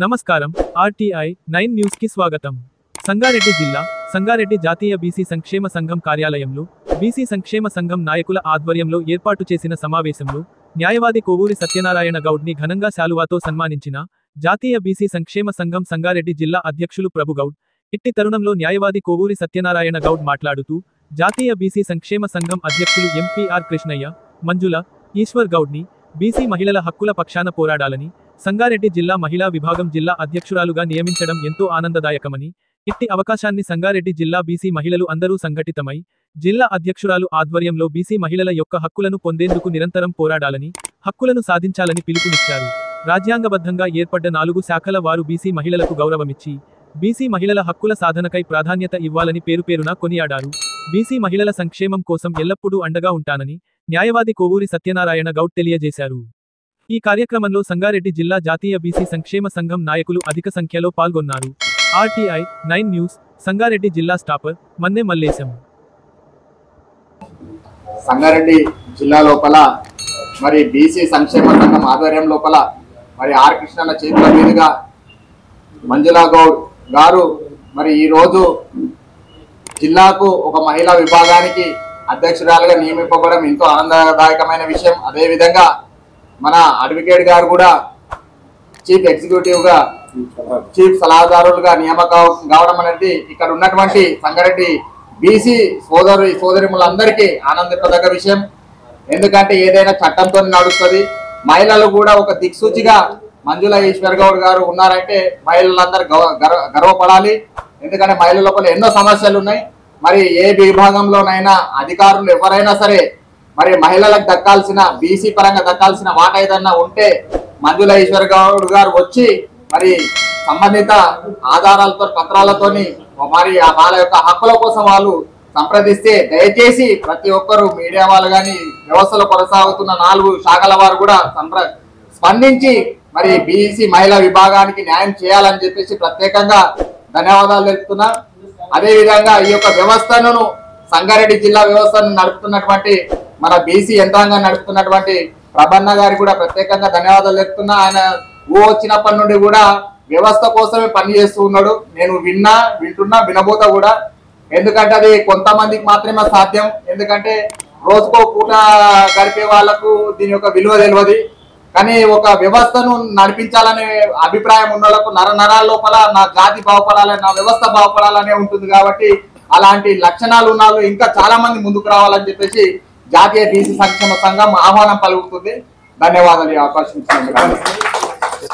నమస్కారం RTI 9 news కి స్వాగతం. సంగారెడ్డి జిల్లా సంగారెడ్డి జాతీయ బీసీ సంక్షేమ సంఘం కార్యాలయంలో బీసీ సంక్షేమ సంఘం నాయకుల ఆధ్వర్యంలో ఏర్పాటు చేసిన సమావేశంలో న్యాయవాది కోవూరి సత్యనారాయణ గౌడ్ ని ఘనంగా శాలువాతో సన్మానించిన జాతీయ బీసీ సంక్షేమ సంఘం సంగారెడ్డి జిల్లా అధ్యక్షులు ప్రభు గౌడ్. ఇట్టి తరుణంలో న్యాయవాది కోవూరి సత్యనారాయణ గౌడ్ మాట్లాడుతూ జాతీయ బీసీ సంక్షేమ సంఘం అధ్యక్షులు ఎంపీఆర్ కృష్ణయ్య, మంజుల, ఈశ్వర్ గౌడ్ ని బీసీ మహిళల హక్కుల పక్షాన పోరాడాలని, సంగారెడ్డి జిల్లా మహిళా విభాగం జిల్లా అధ్యక్షురాలుగా నియమించడం ఎంతో ఆనందదాయకమని, ఇట్టి అవకాశాన్ని సంగారెడ్డి జిల్లా బీసీ మహిళలు అందరూ సంఘటితమై జిల్లా అధ్యక్షురాలు ఆధ్వర్యంలో బీసీ మహిళల యొక్క హక్కులను పొందేందుకు నిరంతరం పోరాడాలని, హక్కులను సాధించాలని పిలుపునిచ్చారు. రాజ్యాంగబద్ధంగా ఏర్పడ్డ 4 శాఖల వారు బీసీ మహిళలకు గౌరవమిచ్చి బీసీ మహిళల హక్కుల సాధనకై ప్రాధాన్యత ఇవ్వాలని పేరుపేరునా కొనియాడారు. బీసీ మహిళల సంక్షేమం కోసం ఎల్లప్పుడూ అండగా ఉంటానని న్యాయవాది కోవూరి సత్యనారాయణ గౌడ్ తెలియజేశారు. ఈ కార్యక్రమంలో సంగారెడ్డి జిల్లా జాతీయ బీసీ సంక్షేమ సంఘం నాయకులు అధిక సంఖ్యలో పాల్గొన్నారు. ఆర్టీఐ 9 న్యూస్ సంగారెడ్డి జిల్లా స్టాపర్ మన్నె మల్లేశం. సంగారెడ్డి జిల్లా లోపల మరి బీసీ సంక్షేమ సంఘం ఆధ్వర్యం లోపల మరి ఆర్ కృష్ణన్న చేతుల మీదుగా మంజులా గౌడ్ గారు మరి ఈరోజు జిల్లాకు ఒక మహిళా విభాగానికి అధ్యక్షురాలుగా నియమింపబడడం ఎంతో ఆనందదాయకమైన విషయం. అదేవిధంగా మన అడ్వకేట్ గారు కూడా చీఫ్ ఎగ్జిక్యూటివ్గా చీఫ్ సలహాదారులుగా నియామకం కావడం అనేది ఇక్కడ ఉన్నటువంటి సంగారెడ్డి బీసీ సోదరిములందరికీ ఆనందింపదగ్గ విషయం. ఎందుకంటే ఏదైనా చట్టంతో నడుస్తుంది. మహిళలు కూడా ఒక దిక్సూచిగా మంజుల ఈశ్వర్ గౌడ్ గారు ఉన్నారంటే మహిళలందరూ గర్వపడాలి. ఎందుకంటే మహిళల లోపల ఎన్నో సమస్యలు ఉన్నాయి. మరి ఏ విభాగంలోనైనా అధికారులు ఎవరైనా సరే మరి మహిళలకు దక్కాల్సిన బీసీ పరంగా దక్కాల్సిన వాటా ఏదన్నా ఉంటే మంజుల ఈశ్వర్ గౌడ్ గారు వచ్చి మరి సంబంధిత ఆధారాలతో పత్రాలతోని మరి వాళ్ళ యొక్క హక్కుల కోసం వాళ్ళు సంప్రదిస్తే దయచేసి ప్రతి ఒక్కరు మీడియా వాళ్ళు కానీ వ్యవస్థలో కొనసాగుతున్న 4 శాఖల వారు కూడా స్పందించి మరి బీసీ మహిళా విభాగానికి న్యాయం చేయాలని చెప్పేసి ప్రత్యేకంగా ధన్యవాదాలు తెలుపుతున్నా. అదేవిధంగా ఈ యొక్క వ్యవస్థను సంగారెడ్డి జిల్లా వ్యవస్థను నడుపుతున్నటువంటి మన బీసీ యంత్రాంగాన్ని నడుపుతున్నటువంటి ప్రభన్న గారికి కూడా ప్రత్యేకంగా ధన్యవాదాలు చెప్తున్నా. ఆయన వచ్చినప్పటి నుండి కూడా వ్యవస్థ కోసమే పని చేస్తూ ఉన్నాడు. నేను వింటున్నా, వినబోతా కూడా. ఎందుకంటే అది కొంతమందికి మాత్రమే సాధ్యం. ఎందుకంటే రోజుకో పూట గడిపే వాళ్లకు దీని యొక్క విలువ తెలియదు. కానీ ఒక వ్యవస్థను నడిపించాలనే అభిప్రాయం ఉన్న వాళ్ళకు నరాల లోపల నా జాతి బాగుపడాలని, నా వ్యవస్థ బాగుపడాలనే ఉంటుంది. కాబట్టి అలాంటి లక్షణాలు ఉన్న వాళ్ళు ఇంకా చాలా మంది ముందుకు రావాలని చెప్పేసి జాతీయ బీసీ సంక్షేమ సంఘం ఆహ్వానం పలుకుతుంది. ధన్యవాదాలు ఈ అవకాశం ఇచ్చినందుకు.